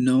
9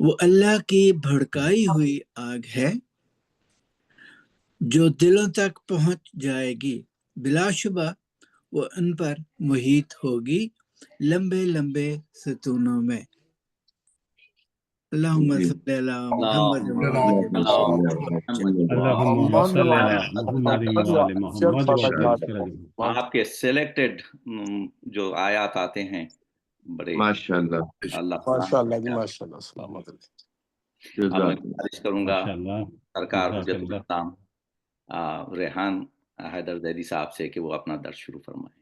وہ اللہ کی بھڑکائی ہوئی آگ ہے جو دلوں تک پہنچ جائے گی، بلا شبہ وہ ان پر محیط ہوگی لمبے لمبے ستونوں میں۔ اللہم صلی علی محمد آپ کے سلیکٹڈ جو آیات آتے ہیں بڑے ماشاءاللہ ماشاءاللہ جی ماشاءاللہ۔ السلام علیکم۔ اب میں گزارش کروں گا سرکار حجت الاسلام ریحان حیدر ذیلی صاحب سے کہ وہ اپنا درس شروع فرمائیں۔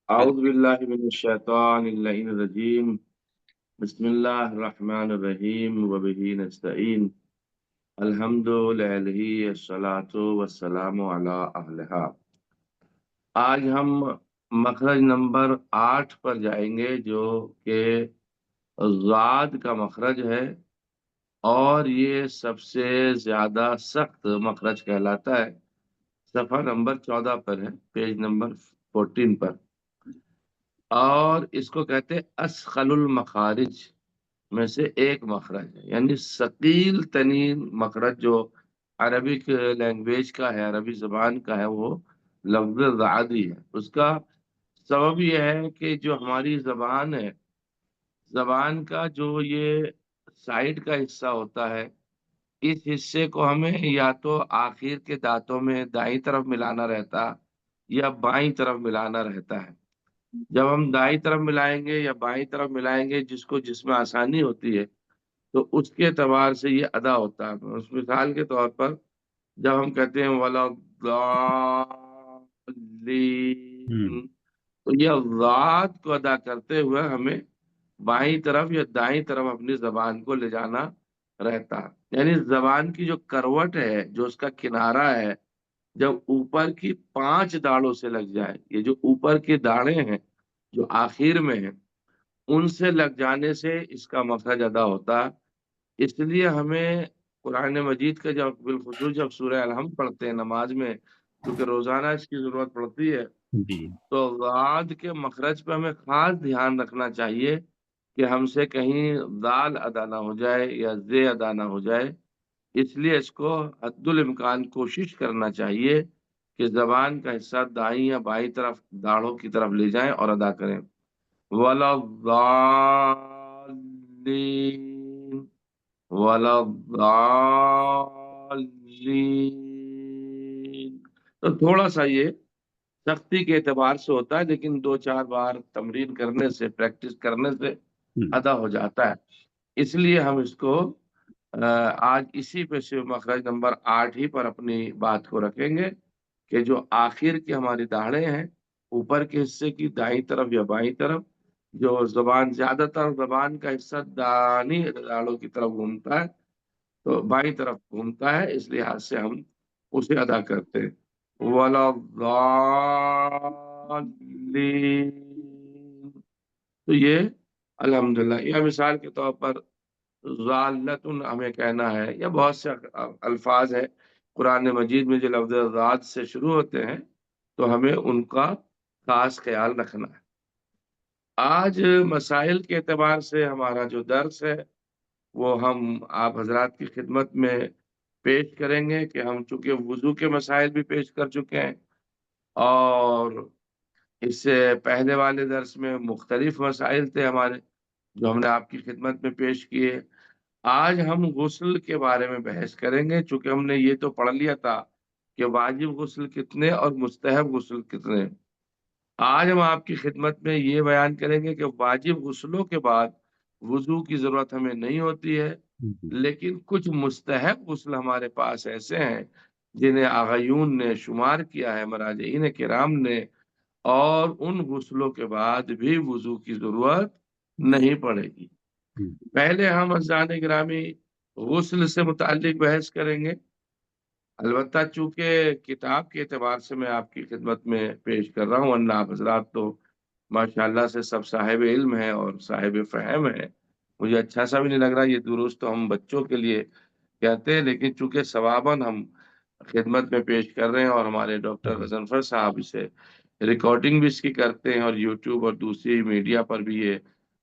اعوذ باللہ من الشیطان اللعین الرجیم، بسم اللہ الرحمن الرحیم، وبہ نستعین، الحمد للہ الصلاۃ والسلام علی اہلہا۔ آج ہم مخرج نمبر 8 پر جائیں گے جو کہ ضاد کا مخرج ہے، اور یہ سب سے زیادہ سخت مخرج کہلاتا ہے۔ صفحہ نمبر 14 پر ہے، پیج نمبر 14 پر، اور اس کو کہتے ہیں اسخل المخارج میں سے ایک مخرج ہے، یعنی ثقیل ترین مخرج جو عربک لینگویج کا ہے، عربی زبان کا ہے، وہ لفظ ضادی ہے۔ اس کا سبب یہ ہے کہ جو ہماری زبان ہے، زبان کا جو یہ سائڈ کا حصہ ہوتا ہے، اس حصے کو ہمیں یا تو آخر کے دانتوں میں دائیں طرف ملانا رہتا یا بائیں طرف ملانا رہتا ہے۔ جب ہم دائیں طرف ملائیں گے یا بائیں طرف ملائیں گے جس میں آسانی ہوتی ہے، تو اس کے اعتبار سے یہ ادا ہوتا ہے۔ اس مثال کے طور پر جب ہم کہتے ہیں وَلَا الضَّالِّينَ، تو یہ ذات کو ادا کرتے ہوئے ہمیں بائیں طرف یا دائیں طرف اپنی زبان کو لے جانا رہتا، یعنی زبان کی جو کروٹ ہے، جو اس کا کنارہ ہے، جب اوپر کی 5 داڑوں سے لگ جائے، یہ جو اوپر کے داڑے ہیں جو آخر میں ہیں، ان سے لگ جانے سے اس کا مخرج ادا ہوتا۔ اس لیے ہمیں قرآن مجید کا بالخصوص جب سورہ الحمد پڑھتے ہیں نماز میں، کیونکہ روزانہ اس کی ضرورت پڑتی ہے، تو ضاد کے مخرج پہ ہمیں خاص دھیان رکھنا چاہیے کہ ہم سے کہیں ذال ادا نہ ہو جائے یا زے ادا نہ ہو جائے۔ اس لیے اس کو حد الامکان کوشش کرنا چاہیے کہ زبان کا حصہ دائیں یا بائیں طرف داڑھوں کی طرف لے جائیں اور ادا کریں۔ وَلَا الضَّالِّينَ، وَلَا الضَّالِّينَ، تو تھوڑا سا یہ سختی کے اعتبار سے ہوتا ہے، لیکن 2-4 بار تمرین کرنے سے، پریکٹس کرنے سے ادا ہو جاتا ہے۔ اس لیے ہم اس کو آج اسی پہ سے مخرج نمبر 8 ہی پر اپنی بات کو رکھیں گے کہ جو آخر کی ہماری داڑھیں ہیں، اوپر کے حصے کی دائیں طرف یا بائیں طرف، جو زبان زیادہ تر زبان کا حصہ دانی داڑھوں کی طرف گھومتا ہے، تو بائیں طرف گھومتا ہے، اس لحاظ سے ہم اسے ادا کرتے ہیں۔ وَلَا الضَّالِّينَ، تو یہ الحمدللہ، یا مثال کے طور پر ضالتن ہمیں کہنا ہے، یا بہت سے الفاظ ہیں قرآن مجید میں جو لفظ ذات سے شروع ہوتے ہیں، تو ہمیں ان کا خاص خیال رکھنا ہے۔ آج مسائل کے اعتبار سے ہمارا جو درس ہے وہ ہم آپ حضرات کی خدمت میں پیش کریں گے کہ ہم چونکہ وضو کے مسائل بھی پیش کر چکے ہیں، اور اس سے پہلے والے درس میں مختلف مسائل تھے ہمارے جو ہم نے آپ کی خدمت میں پیش کیے۔ آج ہم غسل کے بارے میں بحث کریں گے، چونکہ ہم نے یہ تو پڑھ لیا تھا کہ واجب غسل کتنے اور مستحب غسل کتنے۔ آج ہم آپ کی خدمت میں یہ بیان کریں گے کہ واجب غسلوں کے بعد وضو کی ضرورت ہمیں نہیں ہوتی ہے، لیکن کچھ مستحب غسل ہمارے پاس ایسے ہیں جنہیں آغیون نے شمار کیا ہے، مراجعین کرام نے، اور ان غسلوں کے بعد بھی وضو کی ضرورت نہیں پڑے گی۔ پہلے ہم عزیزان گرامی غسل سے متعلق بحث کریں گے، البتہ چونکہ کتاب کے اعتبار سے میں آپ کی خدمت میں پیش کر رہا ہوں، ورنہ آپ حضرات تو ماشاءاللہ سے سب صاحب علم ہیں اور صاحب فہم ہیں، مجھے اچھا سا بھی نہیں لگ رہا یہ درست تو ہم بچوں کے لیے کہتے ہیں، لیکن چونکہ ثواباً ہم خدمت میں پیش کر رہے ہیں، اور ہمارے ڈاکٹر غضنفر صاحب اسے ریکارڈنگ بھی اس کی کرتے ہیں، اور یوٹیوب اور دوسری میڈیا پر بھی یہ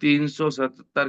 377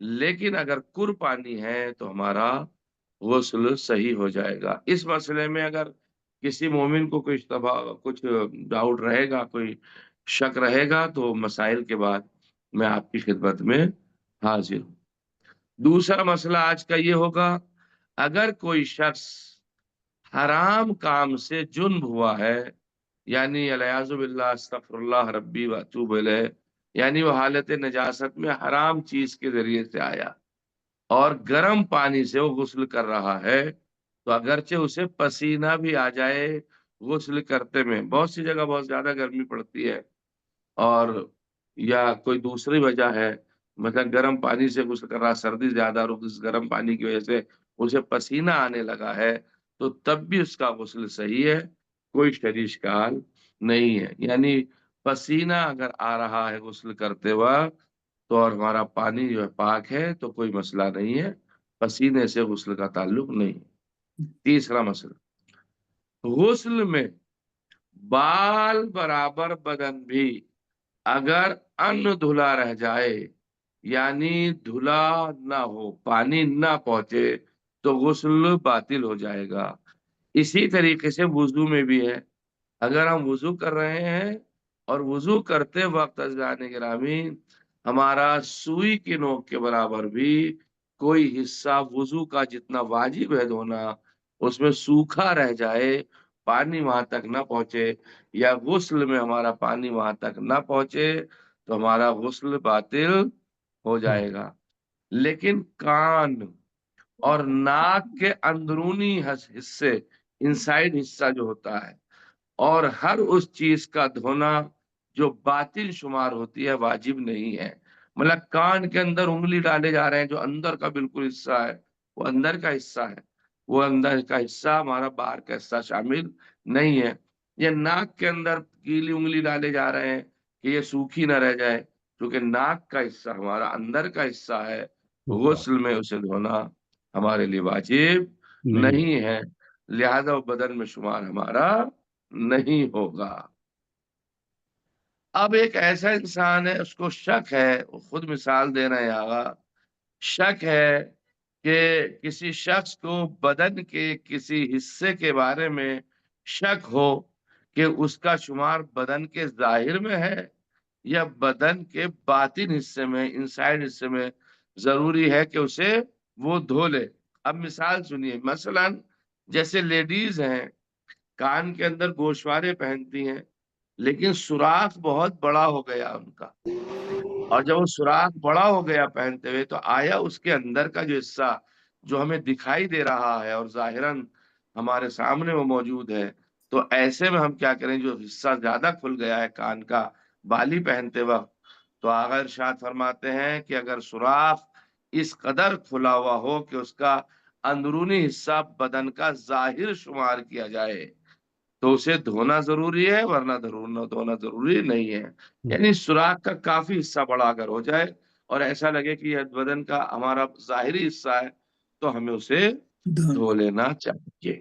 لیکن اگر کر پانی ہے تو ہمارا غسل صحیح ہو جائے گا۔ اس مسئلے میں اگر کسی مومن کو کچھ ڈاؤٹ رہے گا، کوئی شک رہے گا، تو مسائل کے بعد میں آپ کی خدمت میں حاضر ہوں۔ دوسرا مسئلہ آج کا یہ ہوگا، اگر کوئی شخص حرام کام سے جنب ہوا ہے، یعنی الیاذ باللہ استغفر اللہ ربی واتوب الیہ، یعنی وہ حالت نجاست میں حرام چیز کے ذریعے سے آیا اور گرم پانی سے وہ غسل کر رہا ہے، تو اگرچہ اسے پسینہ بھی آ جائے غسل کرتے میں، بہت سی جگہ بہت زیادہ گرمی پڑتی ہے اور یا کوئی دوسری وجہ ہے، مثلا گرم پانی سے غسل کر رہا، سردی زیادہ اور اس گرم پانی کی وجہ سے اسے پسینہ آنے لگا ہے، تو تب بھی اس کا غسل صحیح ہے، کوئی شرعی اشکال نہیں ہے۔ یعنی پسینہ اگر آ رہا ہے غسل کرتے وقت تو اور ہمارا پانی جو ہے پاک ہے تو کوئی مسئلہ نہیں ہے، پسینے سے غسل کا تعلق نہیں ہے۔ تیسرا مسئلہ، غسل میں بال برابر بدن بھی اگر ان دھلا رہ جائے، یعنی دھلا نہ ہو، پانی نہ پہنچے، تو غسل باطل ہو جائے گا۔ اسی طریقے سے وضو میں بھی ہے، اگر ہم وضو کر رہے ہیں اور وضو کرتے وقت عزیزان گرامی ہمارا سوئی کی نوک کے برابر بھی کوئی حصہ وضو کا جتنا واجب ہے دھونا اس میں سوکھا رہ جائے، پانی وہاں تک نہ پہنچے، یا غسل میں ہمارا پانی وہاں تک نہ پہنچے، تو ہمارا غسل باطل ہو جائے گا۔ لیکن کان اور ناک کے اندرونی حصے، انسائڈ حصہ جو ہوتا ہے، اور ہر اس چیز کا دھونا جو باطل شمار ہوتی ہے واجب نہیں ہے۔ مطلب کان کے اندر انگلی ڈالے جا رہے ہیں، جو اندر کا بالکل حصہ ہے وہ اندر کا حصہ ہے، وہ اندر کا حصہ ہمارا باہر کا حصہ شامل نہیں ہے۔ یہ ناک کے اندر گیلی انگلی ڈالے جا رہے ہیں کہ یہ سوکھی نہ رہ جائے، کیونکہ ناک کا حصہ ہمارا اندر کا حصہ ہے، غسل میں اسے دھونا ہمارے لیے واجب نہیں ہے، لہذا وہ بدن میں شمار ہمارا نہیں ہوگا۔ اب ایک ایسا انسان ہے، اس کو شک ہے، وہ خود مثال دے رہے ہیں آغا، شک ہے کہ کسی شخص کو بدن کے کسی حصے کے بارے میں شک ہو کہ اس کا شمار بدن کے ظاہر میں ہے یا بدن کے باطن حصے میں، انسائڈ حصے میں، ضروری ہے کہ اسے وہ دھو لے۔ اب مثال سنیے، مثلا جیسے لیڈیز ہیں، کان کے اندر گوشوارے پہنتی ہیں، لیکن سوراخ بہت بڑا ہو گیا ان کا، اور جب وہ سوراخ بڑا ہو گیا پہنتے ہوئے، تو آیا اس کے اندر کا جو حصہ جو ہمیں دکھائی دے رہا ہے اور ظاہراً ہمارے سامنے وہ موجود ہے، تو ایسے میں ہم کیا کریں؟ جو حصہ زیادہ کھل گیا ہے کان کا بالی پہنتے وقت، تو آقا ارشاد فرماتے ہیں کہ اگر سوراخ اس قدر کھلا ہوا ہو کہ اس کا اندرونی حصہ بدن کا ظاہر شمار کیا جائے تو اسے دھونا ضروری ہے، ورنہ دھونا ضروری نہیں ہے۔ یعنی سوراخ کا کافی حصہ بڑا اگر ہو جائے اور ایسا لگے کہ یہ بدن کا ہمارا ظاہری حصہ ہے تو ہمیں اسے دھو لینا چاہیے۔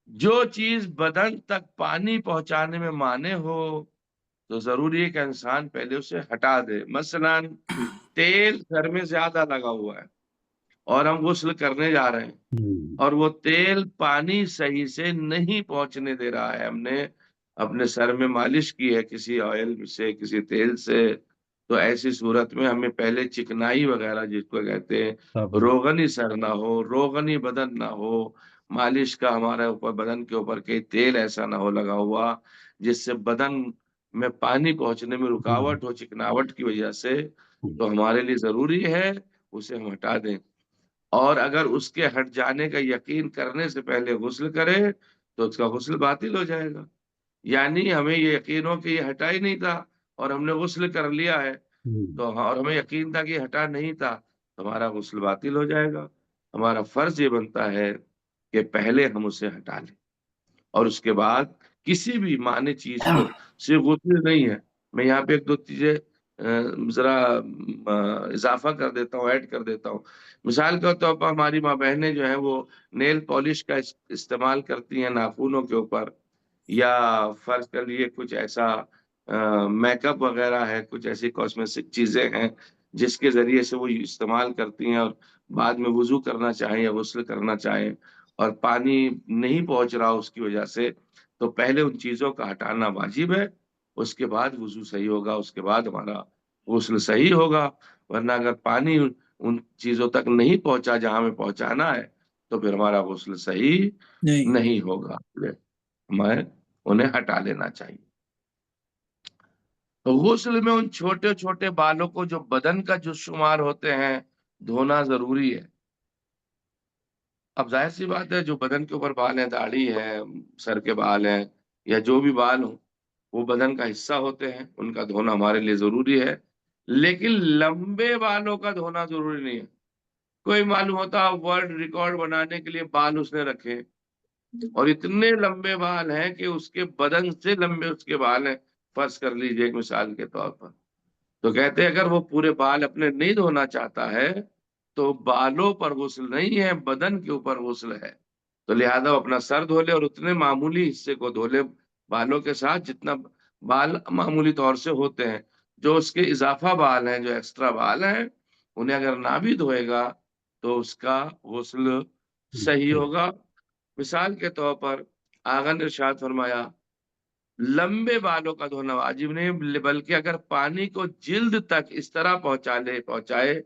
جو چیز بدن تک پانی پہنچانے میں مانع ہو تو ضروری ہے کہ انسان پہلے اسے ہٹا دے۔ مثلا تیل سر میں زیادہ لگا ہوا ہے اور ہم غسل کرنے جا رہے ہیں اور وہ تیل پانی صحیح سے نہیں پہنچنے دے رہا ہے، ہم نے اپنے سر میں مالش کی ہے کسی آئل سے، کسی تیل سے، تو ایسی صورت میں ہمیں پہلے چکنائی وغیرہ جس کو کہتے ہیں، روغنی سر نہ ہو، روغنی بدن نہ ہو، مالش کا ہمارے اوپر بدن کے اوپر کئی تیل ایسا نہ ہو لگا ہوا جس سے بدن میں پانی پہنچنے میں رکاوٹ ہو چکناوٹ کی وجہ سے، تو ہمارے لیے ضروری ہے اسے ہم ہٹا دیں۔ اور اگر اس کے ہٹ جانے کا یقین کرنے سے پہلے غسل کرے تو اس کا غسل باطل ہو جائے گا۔ یعنی ہمیں یہ یقین ہو کہ یہ ہٹا ہی نہیں تھا اور ہم نے غسل کر لیا ہے، تو اور ہمیں یقین تھا کہ یہ ہٹا نہیں تھا، تو ہمارا غسل باطل ہو جائے گا۔ ہمارا فرض یہ بنتا ہے کہ پہلے ہم اسے ہٹا لیں اور اس کے بعد کسی بھی معنی چیز کو، صرف غسل نہیں ہے، میں یہاں پہ ایک دو چیزیں ذرا اضافہ کر دیتا ہوں، ایڈ کر دیتا ہوں۔ مثال کے طور پر ہماری ماں بہنیں جو ہیں وہ نیل پالش کا استعمال کرتی ہیں ناخنوں کے اوپر، یا فرض کر لیے کچھ ایسا میک اپ وغیرہ ہے، کچھ ایسی کاسمیٹک چیزیں ہیں جس کے ذریعے سے وہ استعمال کرتی ہیں، اور بعد میں وضو کرنا چاہیں یا غسل کرنا چاہیں اور پانی نہیں پہنچ رہا اس کی وجہ سے، تو پہلے ان چیزوں کا ہٹانا واجب ہے، اس کے بعد وضو صحیح ہوگا، اس کے بعد ہمارا غسل صحیح ہوگا۔ ورنہ اگر پانی ان چیزوں تک نہیں پہنچا جہاں ہمیں پہنچانا ہے تو پھر ہمارا غسل صحیح نہیں ہوگا، ہمیں انہیں ہٹا لینا چاہیے۔ غسل میں ان چھوٹے چھوٹے بالوں کو جو بدن کا جز شمار ہوتے ہیں دھونا ضروری ہے۔ اب ظاہر سی بات ہے جو بدن کے اوپر بال ہیں، داڑھی ہے، سر کے بال ہیں یا جو بھی بال ہوں، وہ بدن کا حصہ ہوتے ہیں، ان کا دھونا ہمارے لیے ضروری ہے، لیکن لمبے بالوں کا دھونا ضروری نہیں ہے۔ کوئی معلوم ہوتا ورلڈ ریکارڈ بنانے کے لیے بال اس نے رکھے اور اتنے لمبے بال ہیں کہ اس کے بدن سے لمبے اس کے بال ہیں، فرض کر لیجئے ایک مثال کے طور پر، تو کہتے ہیں اگر وہ پورے بال اپنے نہیں دھونا چاہتا ہے تو بالوں پر غسل نہیں ہے، بدن کے اوپر غسل ہے، تو لہذا وہ اپنا سر دھو لے اور اتنے معمولی حصے کو دھو لے بالوں کے ساتھ جتنا بال معمولی طور سے ہوتے ہیں۔ جو اس کے اضافہ بال ہیں، جو ایکسٹرا بال ہیں، انہیں اگر نہ بھی دھوئے گا تو اس کا غسل صحیح ہوگا۔ مثال کے طور پر آقا نے ارشاد فرمایا لمبے بالوں کا دھونا واجب نہیں، بلکہ اگر پانی کو جلد تک اس طرح پہنچائے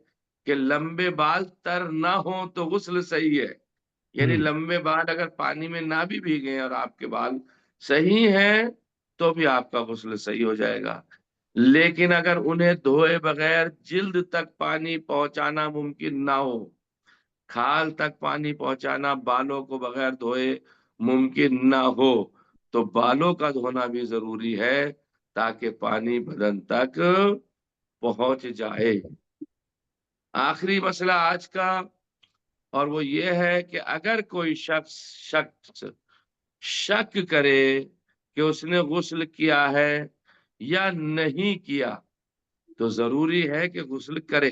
کہ لمبے بال تر نہ ہوں تو غسل صحیح ہے۔ یعنی لمبے بال اگر پانی میں نہ بھی بھیگیں اور آپ کے بال صحیح ہیں تو بھی آپ کا غسل صحیح ہو جائے گا، لیکن اگر انہیں دھوئے بغیر جلد تک پانی پہنچانا ممکن نہ ہو، کھال تک پانی پہنچانا بالوں کو بغیر دھوئے ممکن نہ ہو، تو بالوں کا دھونا بھی ضروری ہے تاکہ پانی بدن تک پہنچ جائے۔ آخری مسئلہ آج کا، اور وہ یہ ہے کہ اگر کوئی شخص شک کرے کہ اس نے غسل کیا ہے یا نہیں کیا تو ضروری ہے کہ غسل کرے۔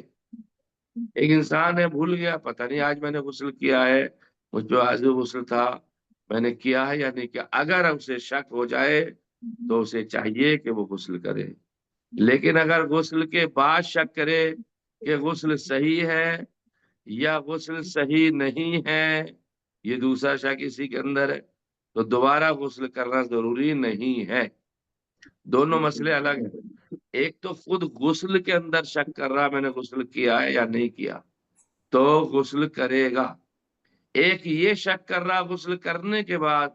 ایک انسان ہے بھول گیا، پتہ نہیں آج میں نے غسل کیا ہے، مجھ پہ آج غسل تھا، میں نے کیا ہے یا نہیں کیا، اگر اسے شک ہو جائے تو اسے چاہیے کہ وہ غسل کرے۔ لیکن اگر غسل کے بعد شک کرے کہ غسل صحیح ہے یا غسل صحیح نہیں ہے، یہ دوسرا شک اسی کے اندر ہے، تو دوبارہ غسل کرنا ضروری نہیں ہے۔ دونوں مسئلے الگ ہیں۔ ایک تو خود غسل کے اندر شک کر رہا میں نے غسل کیا ہے یا نہیں کیا تو غسل کرے گا، ایک یہ شک کر رہا غسل کرنے کے بعد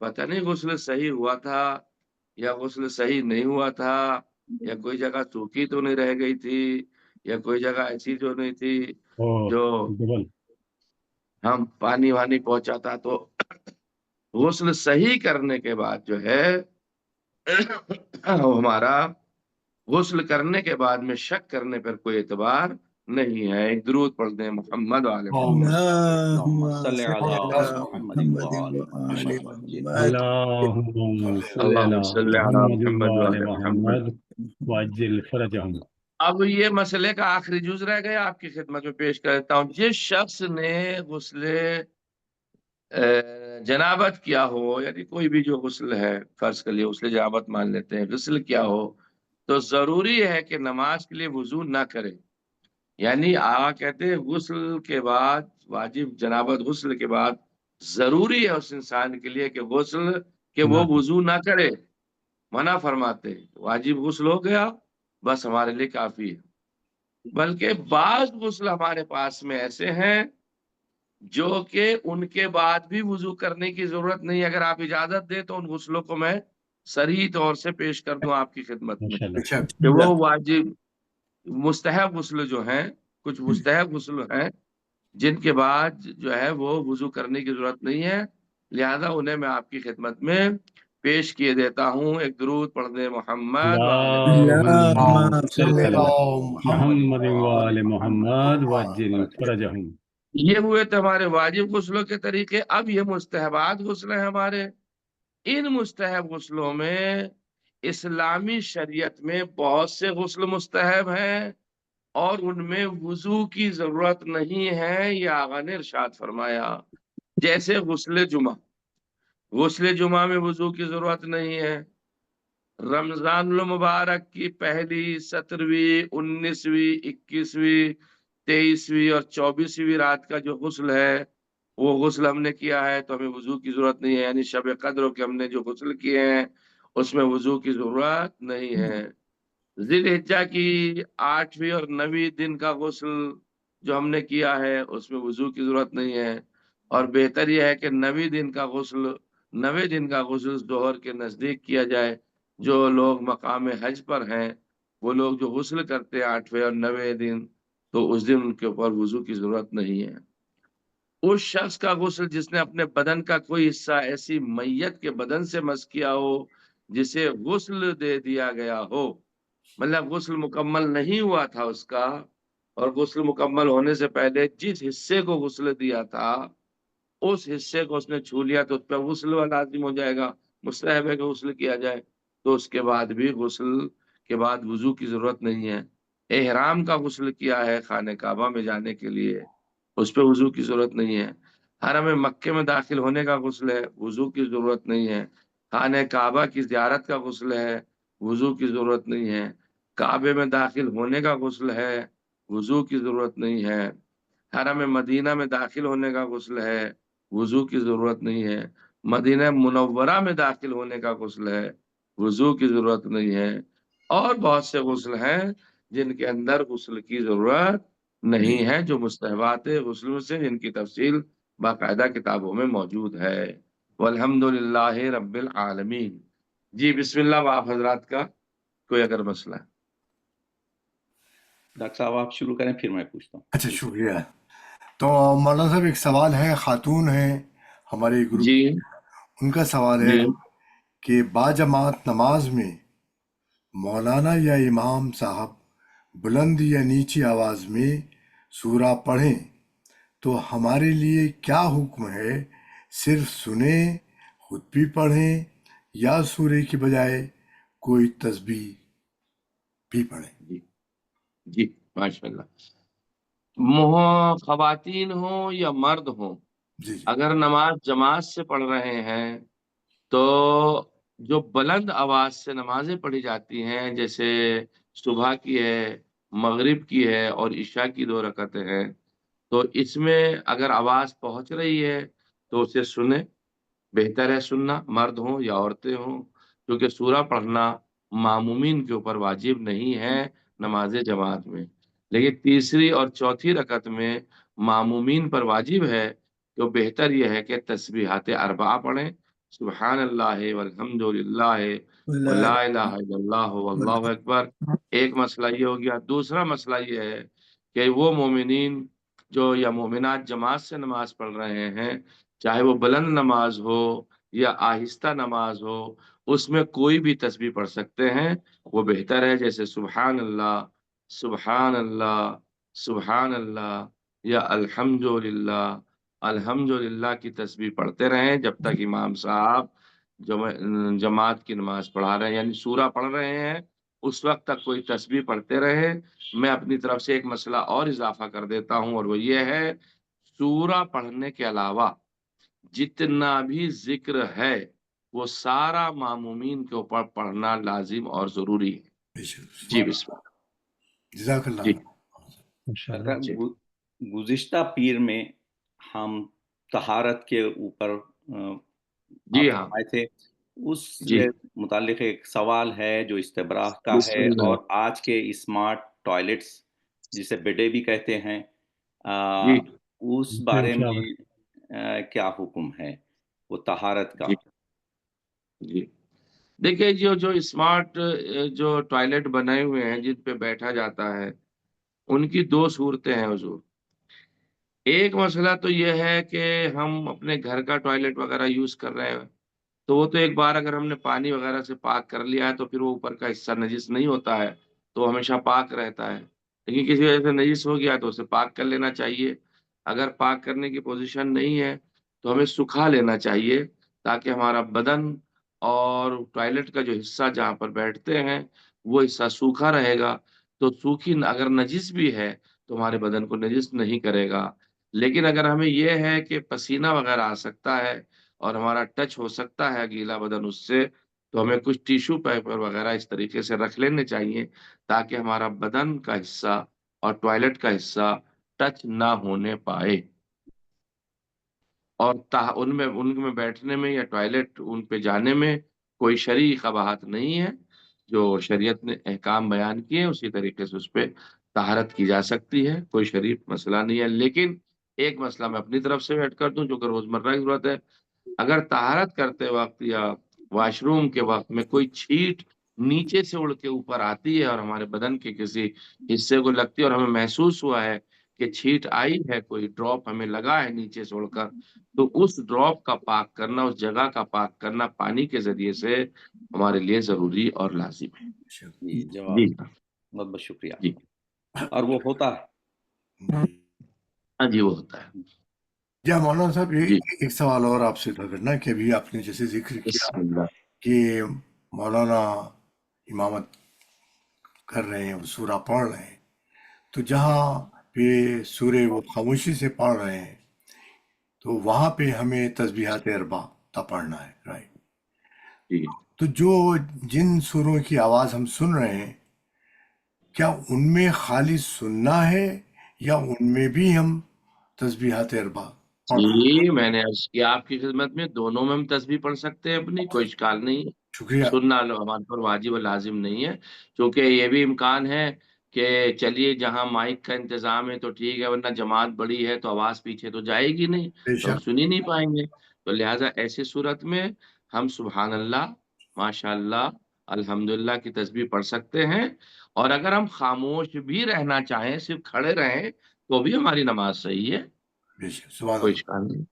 پتہ نہیں غسل صحیح ہوا تھا یا غسل صحیح نہیں ہوا تھا، یا کوئی جگہ سوکھی تو نہیں رہ گئی تھی، یا کوئی جگہ ایسی جو نہیں تھی جو ہم پانی وانی پہنچاتا، تو غسل صحیح کرنے کے بعد جو ہے ہمارا غسل کرنے کے بعد میں شک کرنے پر کوئی اعتبار نہیں ہے۔ ایک درود پڑھ دیں محمد وعلی محمد۔ اللهم صل على محمد وآل اللهم صل اللهم على صل على محمد محمد وآل وعلى محمد۔ محمد وعجل فرجهم۔ اب یہ مسئلے کا آخری جز رہ گیا، آپ کی خدمت میں پیش کر دیتا ہوں۔ جس شخص نے غسل جنابت کیا ہو، یعنی کوئی بھی جو غسل ہے، فرض کر لیے غسل جنابت مان لیتے ہیں، غسل کیا ہو تو ضروری ہے کہ نماز کے لیے وضو نہ کرے۔ یعنی آقا کہتے ہیں غسل کے بعد واجب جنابت غسل کے بعد ضروری ہے اس انسان کے لیے کہ وہ وضو نہ کرے، منع فرماتے واجب غسل ہو گیا بس ہمارے لیے کافی ہے۔ بلکہ بعض غسل ہمارے پاس میں ایسے ہیں جو کہ ان کے بعد بھی وضو کرنے کی ضرورت نہیں، اگر آپ اجازت دیں تو ان غسلوں کو میں صریح طور سے پیش کر دوں آپ کی خدمت میں کہ وہ واجب مستحب غسل جو ہیں، کچھ مستحب غسل ہیں جن کے بعد جو ہے وہ وضو کرنے کی ضرورت نہیں ہے، لہذا انہیں میں آپ کی خدمت میں پیش کیے دیتا ہوں۔ ایک درود پڑھ دیں محمد اللهم صل على محمد وآل محمد وعجل فرجهم۔ یہ ہوئے تو ہمارے واجب غسلوں کے طریقے۔ اب یہ مستحبات غسل ہیں ہمارے۔ ان مستحب غسلوں میں اسلامی شریعت میں بہت سے غسل مستحب ہیں اور ان میں وضو کی ضرورت نہیں ہے، یہ آقا نے ارشاد فرمایا۔ جیسے غسل جمعہ میں وضو کی ضرورت نہیں ہے، رمضان المبارک کی پہلی 17ویں 19ویں 21ویں 23ویں اور 24ویں رات کا جو غسل ہے وہ غسل ہم نے کیا ہے تو ہمیں وضو کی ضرورت نہیں ہے، یعنی شب قدر کے ہم نے جو غسل کیے ہیں اس میں وضو کی ضرورت نہیں ہے۔ ذی الحجہ کی 8ویں اور 9ویں دن کا غسل جو ہم نے کیا ہے اس میں وضو کی ضرورت نہیں ہے، اور بہتر یہ ہے کہ 9ویں دن کا غسل ظہر کے نزدیک کیا جائے۔ جو لوگ مقام حج پر ہیں وہ لوگ جو غسل کرتے ہیں 8ویں اور 9ویں دن، تو اس دن ان کے اوپر وضو کی ضرورت نہیں ہے۔ اس شخص کا غسل جس نے اپنے بدن کا کوئی حصہ ایسی میت کے بدن سے مس کیا ہو جسے غسل دے دیا گیا ہو، مطلب غسل مکمل نہیں ہوا تھا اس کا، اور غسل مکمل ہونے سے پہلے جس حصے کو غسل دیا تھا اس حصے کو اس نے چھو لیا تو اس پہ غسل لازم ہو جائے گا، مستحب ہے کہ غسل کیا جائے، تو اس کے بعد بھی غسل کے بعد وضو کی ضرورت نہیں ہے۔ احرام کا غسل کیا ہے خانہ کعبہ میں جانے کے لیے، اس پہ وضو کی ضرورت نہیں ہے۔ حرم مکے میں داخل ہونے کا غسل ہے، وضو کی ضرورت نہیں ہے۔ خانہ کعبہ کی زیارت کا غسل ہے، وضو کی ضرورت نہیں ہے۔ کعبے میں داخل ہونے کا غسل ہے، وضو کی ضرورت نہیں ہے۔ حرم مدینہ میں داخل ہونے کا غسل ہے، وضو کی ضرورت نہیں ہے۔ مدینہ منورہ میں داخل ہونے کا غسل ہے، وضو کی ضرورت نہیں ہے۔ اور بہت سے غسل ہیں جن کے اندر غسل کی ضرورت نہیں ہے، جو مستحبات غسل سے جن کی تفصیل باقاعدہ کتابوں میں موجود ہے۔ والحمد للہ رب العالمین۔ جی بسم اللہ، آپ حضرات کا کوئی اگر مسئلہ ہے۔ ڈاکٹر صاحب آپ شروع کریں پھر میں پوچھتا ہوں۔ اچھا شکریہ۔ تو مولانا صاحب ایک سوال ہے، خاتون ہیں ہمارے گروپ، جی ان کا سوال ہے جی کہ باجماعت نماز میں مولانا یا امام صاحب بلند یا نیچی آواز میں سورہ پڑھیں تو ہمارے لیے کیا حکم ہے؟ صرف سنیں، خود بھی پڑھیں، یا سورہ کی بجائے کوئی تسبیح بھی پڑھیں؟ جی جی ماشاء اللہ۔ خواتین ہوں یا مرد ہوں، جی اگر نماز جماعت سے پڑھ رہے ہیں تو جو بلند آواز سے نمازیں پڑھی جاتی ہیں، جیسے صبح کی ہے، مغرب کی ہے اور عشاء کی 2 رکعتیں ہیں، تو اس میں اگر آواز پہنچ رہی ہے تو اسے سنیں، بہتر ہے سننا، مرد ہوں یا عورتیں ہوں، کیونکہ سورہ پڑھنا معمومین کے اوپر واجب نہیں ہے نماز جماعت میں، لیکن تیسری اور چوتھی رکعت میں معمومین پر واجب ہے، تو بہتر یہ ہے کہ تسبیحات 4 پڑھیں، سبحان اللہ والحمد للہ ولا الہ الا اللہ واللہ اکبر۔ ایک مسئلہ یہ ہو گیا۔ دوسرا مسئلہ یہ ہے کہ وہ مومنین جو یا مومنات جماعت سے نماز پڑھ رہے ہیں، چاہے وہ بلند نماز ہو یا آہستہ نماز ہو، اس میں کوئی بھی تسبیح پڑھ سکتے ہیں، وہ بہتر ہے، جیسے سبحان اللہ، سبحان اللہ، سبحان اللہ، یا الحمد للہ کی تسبیح پڑھتے رہیں جب تک امام صاحب جماعت کی نماز پڑھا رہے ہیں، یعنی سورہ پڑھ رہے ہیں اس وقت تک کوئی تسبیح پڑھتے رہے۔ میں اپنی طرف سے ایک مسئلہ اور اضافہ کر دیتا ہوں، اور وہ یہ ہے، سورہ پڑھنے کے علاوہ جتنا بھی ذکر ہے وہ سارا معمومین کے اوپر پڑھنا لازم اور ضروری ہے۔ جی بسم اللہ۔ جزاک اللہ۔ جی ڈاکٹر، گزشتہ پیر میں ہم طہارت کے اوپر جی ہاں آئے تھے، اس جی متعلق ایک سوال ہے جو استبراء کا بسم ہے، اللہ۔ اور آج کے اسمارٹ ٹوائلٹس جسے بیڈے بھی کہتے ہیں، جی اس بارے میں کیا حکم ہے وہ طہارت کا؟ جی جی دیکھیے، جو اسمارٹ جو ٹوائلٹ بنائے ہوئے ہیں جن پہ بیٹھا جاتا ہے، ان کی 2 صورتیں ہیں حضور۔ ایک مسئلہ تو یہ ہے کہ ہم اپنے گھر کا ٹوائلٹ وغیرہ یوز کر رہے ہیں، تو وہ تو ایک بار اگر ہم نے پانی وغیرہ سے پاک کر لیا ہے تو پھر وہ اوپر کا حصہ نجس نہیں ہوتا ہے، تو ہمیشہ پاک رہتا ہے۔ لیکن کسی وجہ سے نجس ہو گیا تو اسے پاک کر لینا چاہیے۔ اگر پاک کرنے کی پوزیشن نہیں ہے تو ہمیں سکھا لینا چاہیے، تاکہ ہمارا بدن اور ٹوائلٹ کا جو حصہ جہاں پر بیٹھتے ہیں وہ حصہ سوکھا رہے گا، تو سوکھی اگر نجس بھی ہے تو ہمارے بدن کو نجس نہیں کرے گا۔ لیکن اگر ہمیں یہ ہے کہ پسینہ وغیرہ آ سکتا ہے اور ہمارا ٹچ ہو سکتا ہے گیلا بدن اس سے، تو ہمیں کچھ ٹیشو پیپر وغیرہ اس طریقے سے رکھ لینے چاہیے تاکہ ہمارا بدن کا حصہ اور ٹوائلٹ کا حصہ ٹچ نہ ہونے پائے، اور ان میں بیٹھنے میں یا ٹوائلٹ ان پہ جانے میں کوئی شرعی قباحت نہیں ہے، جو شریعت نے احکام بیان کیے اسی طریقے سے اس پہ طہارت کی جا سکتی ہے، کوئی شریف مسئلہ نہیں ہے۔ لیکن ایک مسئلہ میں اپنی طرف سے ایڈ کر دوں جو کہ روزمرہ کی ضرورت ہے، اگر طہارت کرتے وقت یا واش روم کے وقت میں کوئی چھیٹ نیچے سے اڑ کے اوپر آتی ہے اور ہمارے بدن کے کسی حصے کو لگتی ہے اور ہمیں محسوس ہوا ہے کہ چھیٹ آئی ہے، کوئی ڈراپ ہمیں لگا ہے نیچے سے اڑ کر، تو اس ڈراپ کا پاک کرنا، اس جگہ کا پاک کرنا پانی کے ذریعے سے ہمارے لیے ضروری اور لازم ہے۔ جی جواب جی بہت بہت شکریہ۔ جی اور وہ ہوتا ہے؟ ہاں جی، وہ ہوتا ہے۔ جی مولانا صاحب، جی ایک سوال اور آپ سے تھا کرنا کہ ابھی آپ نے جیسے ذکر کیا بسم اللہ۔ کہ مولانا امامت کر رہے ہیں، وہ سورہ پڑھ رہے ہیں، تو جہاں پہ سورہ وہ خاموشی سے پڑھ رہے ہیں تو وہاں پہ ہمیں تسبیحات اربع پڑھنا ہے، رائٹ؟ جی تو جن سوروں کی آواز ہم سن رہے ہیں، کیا ان میں خالی سننا ہے یا ان میں بھی ہم تسبیحات اربع پڑھ رہے ہیں؟ جی، میں نے عرض کیا آپ کی خدمت میں، دونوں میں ہم تسبیح پڑھ سکتے ہیں اپنی، کوئی اشکال نہیں ہے۔ شکریہ۔ سننا ہمارے پر واجب و لازم نہیں ہے، کیونکہ یہ بھی امکان ہے کہ چلیے جہاں مائک کا انتظام ہے تو ٹھیک ہے، ورنہ جماعت بڑی ہے تو آواز پیچھے تو جائے گی نہیں، بے تو ہم شک۔ سن ہی نہیں پائیں گے۔ تو لہٰذا ایسی صورت میں ہم سبحان اللہ، ماشاء اللہ، الحمدللہ کی تسبیح پڑھ سکتے ہیں، اور اگر ہم خاموش بھی رہنا چاہیں، صرف کھڑے رہیں، تو بھی ہماری نماز صحیح ہے، بے شک، سبحان کوئی اللہ، اشکال نہیں۔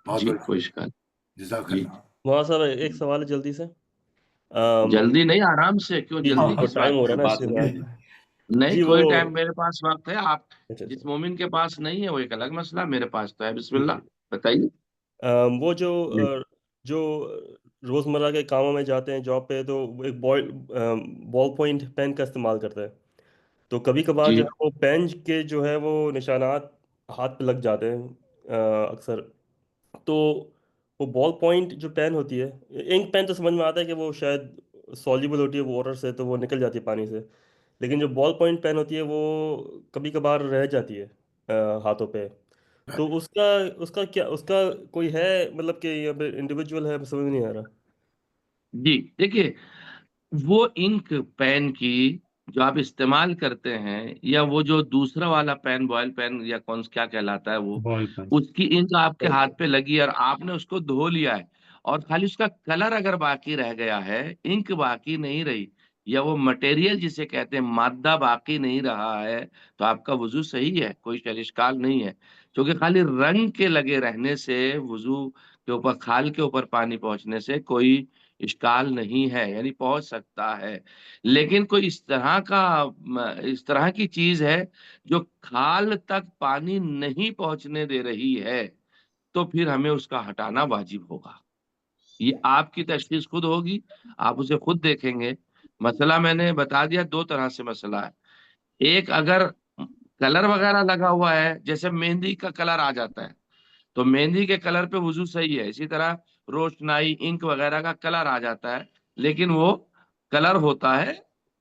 بہت جی، بڑھیا، کوئی اشکال جزاک جی۔ اللہ۔ وہاں صاحب ایک سوال ہے جلدی سے، جلدی نہیں، آرام سے، کیوں جی جلدی تو کس ٹائم بات ہو کی؟ رہا ہے نا بات اس لیے ہوتی میں ہے۔ نہیں، جی وہ کوئی ٹائم، میرے پاس وقت ہے، آپ اچھا جس اچھا مومن کے پاس نہیں ہے وہ ایک الگ مسئلہ، میرے پاس تو ہے، بسم اللہ بتائیے۔ وہ جی جو روزمرہ کے کاموں میں جاتے ہیں جاب پہ، تو وہ ایک بال پوائنٹ پین کا استعمال کرتے ہیں، تو کبھی کبھار جی جو ہے وہ پین کے جو ہے وہ نشانات ہاتھ پہ لگ جاتے ہیں اکثر، تو وہ بال پوائنٹ جو پین ہوتی ہے، انک پین تو سمجھ میں آتا ہے کہ وہ شاید سالوبل ہوتی ہے واٹر سے تو وہ نکل جاتی ہے پانی سے، لیکن جو بال پوائنٹ پین ہوتی ہے وہ کبھی کبھار رہ جاتی ہے ہاتھوں پہ، تو اس کا کیا، اس کا کوئی ہے مطلب کہ یہ انڈیویجول ہے، سمجھ نہیں آ رہا۔ جی، دیکھیے، وہ انک پین کی جو آپ استعمال کرتے ہیں، یا وہ جو دوسرا والا پین، بوائل پین یا کیا کہلاتا ہے وہ، بال پین۔ اس کی انک آپ کے ہاتھ پہ لگی اور آپ نے اس کو دھو لیا ہے، اور خالی اس کا کلر اگر باقی رہ گیا ہے، انک باقی نہیں رہی، یا وہ مٹیریل جسے کہتے ہیں مادہ باقی نہیں رہا ہے، تو آپ کا وضو صحیح ہے، کوئی اشکال نہیں ہے، کیونکہ خالی رنگ کے لگے رہنے سے وضو کے اوپر، کھال کے اوپر پانی پہنچنے سے کوئی اشکال نہیں ہے، یعنی پہنچ سکتا ہے، لیکن کوئی اس طرح کی چیز ہے جو کھال تک پانی نہیں پہنچنے دے رہی ہے، تو پھر ہمیں اس کا ہٹانا واجب ہوگا۔ یہ آپ کی تشخیص خود ہوگی، آپ اسے خود دیکھیں گے۔ مسئلہ میں نے بتا دیا، دو طرح سے مسئلہ ہے، ایک اگر کلر وغیرہ لگا ہوا ہے، جیسے مہندی کا کلر آ جاتا ہے، تو مہندی کے کلر پہ وضو صحیح ہے، اسی طرح روشنائی، انک وغیرہ کا کلر آ جاتا ہے، لیکن وہ کلر ہوتا ہے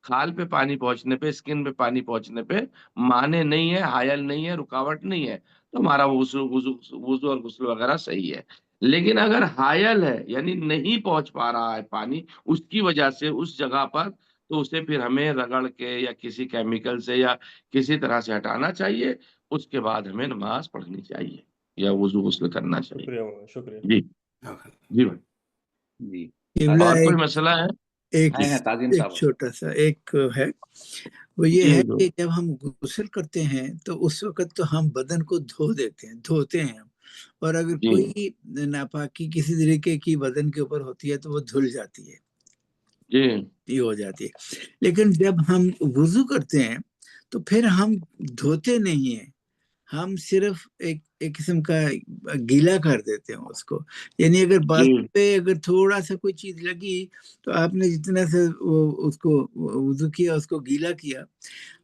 کھال پہ پانی پہنچنے پہ، اسکن پہ پانی پہنچنے پہ مانے نہیں ہے، حائل نہیں ہے، رکاوٹ نہیں ہے، تو ہمارا وضو اور غسل وغیرہ صحیح ہے۔ لیکن اگر حائل ہے، یعنی نہیں پہنچ پا رہا ہے پانی اس کی وجہ سے اس جگہ پر، تو اسے پھر ہمیں رگڑ کے یا کسی کیمیکل سے یا کسی طرح سے ہٹانا چاہیے، اس کے بعد ہمیں نماز پڑھنی چاہیے یا وضو غسل کرنا چاہیے۔ شکریہ مولانا، شکریہ۔ جی جی بھائی، جی قبلہ اور کوئی ایک مسئلہ ہے؟ ہیں تعظیم ایک صاحب۔ چھوٹا سا ایک ہے، وہ یہ جی ہے کہ جب ہم غسل کرتے ہیں تو اس وقت تو ہم بدن کو دھوتے ہیں، اور اگر جی کوئی ناپاکی کسی طریقے کی بدن کے اوپر ہوتی ہے تو وہ دھل جاتی ہے، جی یہ ہو جاتی ہے۔ لیکن جب ہم وضو کرتے ہیں تو پھر ہم دھوتے نہیں ہیں، ہم صرف ایک قسم کا گیلا کر دیتے ہیں اس کو، یعنی اگر جی بال پہ اگر تھوڑا سا کوئی چیز لگی تو آپ نے جتنا سے اس کو وضو کیا، اس کو گیلا کیا،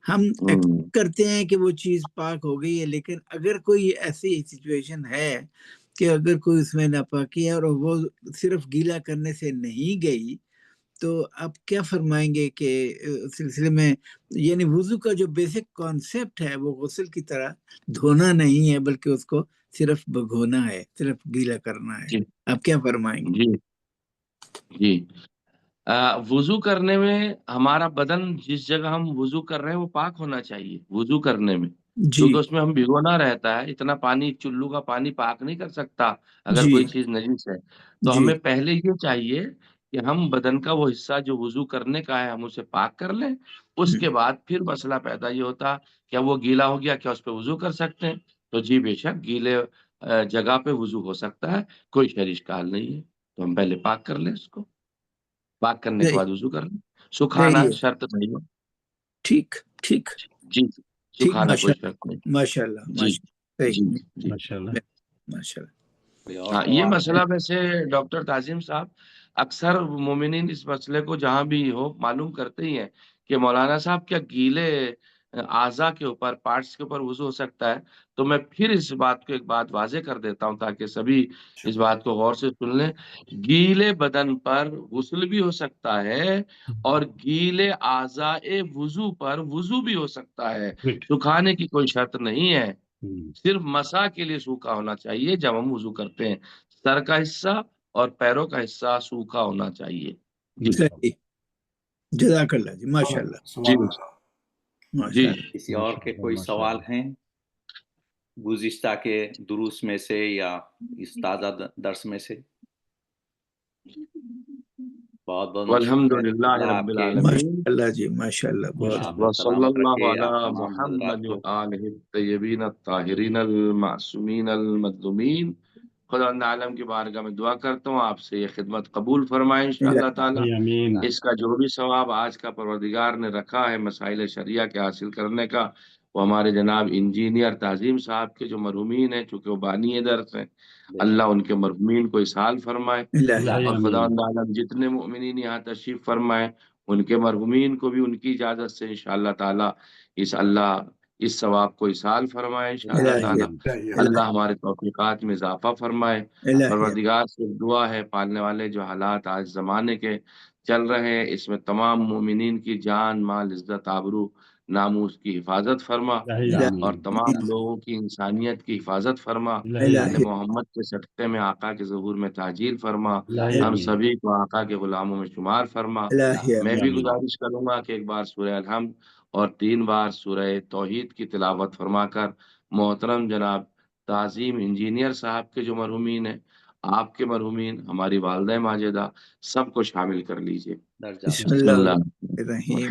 ہم ایکسپیکٹ کرتے ہیں کہ وہ چیز پاک ہو گئی ہے، لیکن اگر کوئی ایسی سچویشن ہے کہ اگر کوئی اس میں ناپاکی ہے اور وہ صرف گیلا کرنے سے نہیں گئی، تو آپ کیا فرمائیں گے کہ اس سلسلے میں یعنی وضو کا جو بیسک کانسیپٹ ہے وہ غسل کی طرح دھونا نہیں ہے بلکہ اس کو صرف بھگونا ہے، صرف گیلا کرنا ہے، آپ کیا فرمائیں گے؟ جی وضو کرنے میں ہمارا بدن جس جگہ ہم وضو کر رہے ہیں وہ پاک ہونا چاہیے وضو کرنے میں، کیونکہ اس میں ہم بھگونا رہتا ہے، اتنا پانی چلو کا پانی پاک نہیں کر سکتا اگر کوئی چیز نجیس ہے، تو ہمیں پہلے یہ چاہیے کہ ہم بدن کا وہ حصہ جو وضو کرنے کا ہے ہم اسے پاک کر لیں، اس کے بعد پھر مسئلہ پیدا یہ ہوتا کیا وہ گیلا ہو گیا کیا اس پہ وضو کر سکتے ہیں، تو جی بے شک گیلے جگہ پہ وضو ہو سکتا ہے، کوئی شرعی اشکال نہیں ہے، تو ہم پہلے پاک کر لیں اس کو، پاک کرنے کے بعد وضو کر لیں، سکھانا شرط نہیں ہے، ٹھیک ٹھیک جی سکھانا کوئی شرط نہیں، ماشاء اللہ جی جی ماشاء اللہ ماشاء اللہ۔ ہاں یہ مسئلہ ویسے ڈاکٹر تعظیم صاحب اکثر مومنین اس مسئلے کو جہاں بھی ہو معلوم کرتے ہی ہیں کہ مولانا صاحب کیا گیلے اعضاء کے اوپر پارٹس کے اوپر وضو ہو سکتا ہے، تو میں پھر اس بات کو ایک بات واضح کر دیتا ہوں تاکہ سبھی اس بات کو غور سے سن لیں، گیلے بدن پر غسل بھی ہو سکتا ہے اور گیلے اعضاء وضو پر وضو بھی ہو سکتا ہے، سکھانے کی کوئی شرط نہیں ہے، صرف مسح کے لیے سوکھا ہونا چاہیے جب ہم وضو کرتے ہیں، سر کا حصہ اور پیروں کا حصہ سوکھا ہونا چاہیے، جی صحیح، جزاک اللہ جی، ماشاء اللہ جی ماشاء اللہ۔ کسی اور کے کوئی سوال ہیں گزشتہ کے دروس میں سے یا اس تازہ درس میں سے؟ بہت بہت والحمدللہ رب العالمین، ماشاء اللہ جی، ماشاء اللہ، بہت وصلی اللہ علی محمد وآلہ الطیبین الطاہرین المعصومین المظلومین۔ خدا عالم کی بارگاہ میں دعا کرتا ہوں آپ سے یہ خدمت قبول فرمائے انشاءاللہ تعالی، اس کا جو بھی ثواب آج کا پروردگار نے رکھا ہے مسائل شریعہ کے حاصل کرنے کا، وہ ہمارے جناب انجینئر تعظیم صاحب کے جو مرحومین ہیں چونکہ وہ بانی درس ہیں، اللہ ان کے مرحومین کو اسحال فرمائے، اور خدا عالم جتنے مومنین یہاں تشریف فرمائے ان کے مرحومین کو بھی ان کی اجازت سے انشاءاللہ تعالی اس ثواب کو اسحال فرمائے انشاءاللہ تعالی، اللہ ہمارے توفیقات میں اضافہ فرمائے، پروردگار سے دعا ہے پالنے والے جو حالات آج زمانے کے چل رہے ہیں اس میں تمام مومنین کی جان مال عزت آبرو ناموس کی حفاظت فرما، اور تمام لوگوں کی انسانیت کی حفاظت فرما، آل محمد کے صدقے میں آقا کے ظہور میں تعجیل فرما، ہم سبھی کو آقا کے غلاموں میں شمار فرما۔ میں بھی گزارش کروں گا کہ ایک بار سورہ الحمد اور 3 بار سورہ توحید کی تلاوت فرما کر محترم جناب تعظیم انجینئر صاحب کے جو مرحومین ہیں، آپ کے مرحومین، ہماری والدہ ماجدہ، سب کو شامل کر لیجئے۔ بسم اللہ الرحیم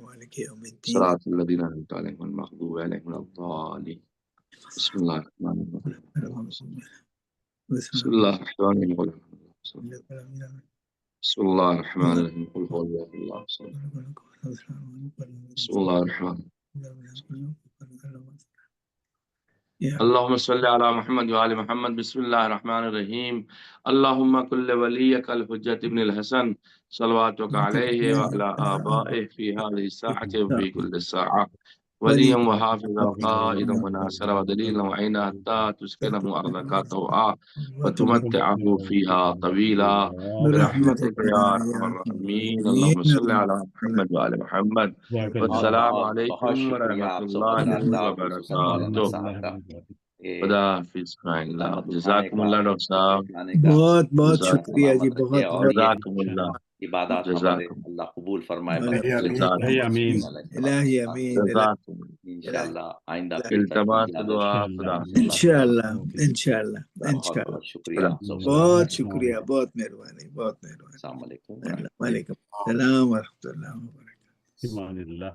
مالک یوم الدین صراط الذین انعمت علیہم غیر المغضوب علیہم ولا الضالین۔ بسم اللہ الرحمن الرحیم، بسم اللہ الرحمن الرحیم، بسم اللہ الرحمن الرحیم، قل هو اللہ اللہ، بسم اللہ الرحمن اللهم صل على محمد وآل محمد، بسم الله الرحمن الرحيم، اللهم كل وليك الحجة ابن الحسن صلواتك عليه وعلى آبائه في هذه الساعة وفي كل ساعة وليا وحافظا وقائدا وناصرا ودليلا وعينا حتى تسكنه أرضك طوعا وتمتعه فيها طويلا برحمتك يا أرحم الراحمين، اللهم صل على محمد وآل محمد، والسلام عليكم ورحمة الله وبركاته۔ خدا حافظ، جزاکم اللہ ڈاکٹر صاحب، بہت بہت شکریہ جی، بہت بہت جزاکم اللہ، عبادات ہمارے اللہ قبول فرمائے، الہی امین، الہی امین، انشاءاللہ آئندہ التماس دعا، خدا انشاءاللہ انشاءاللہ انشاءاللہ، بہت شکریہ، بہت شکریہ، بہت مہربانی، بہت مہربانی، السلام علیکم، وعلیکم السلام ورحمۃ اللہ وبرکاتہ۔ ایمان اللہ،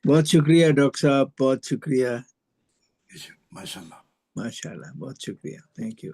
بہت شکریہ ڈاکٹر صاحب، بہت شکریہ، ماشاء اللہ، ماشاء اللہ، بہت شکریہ، تھینک یو۔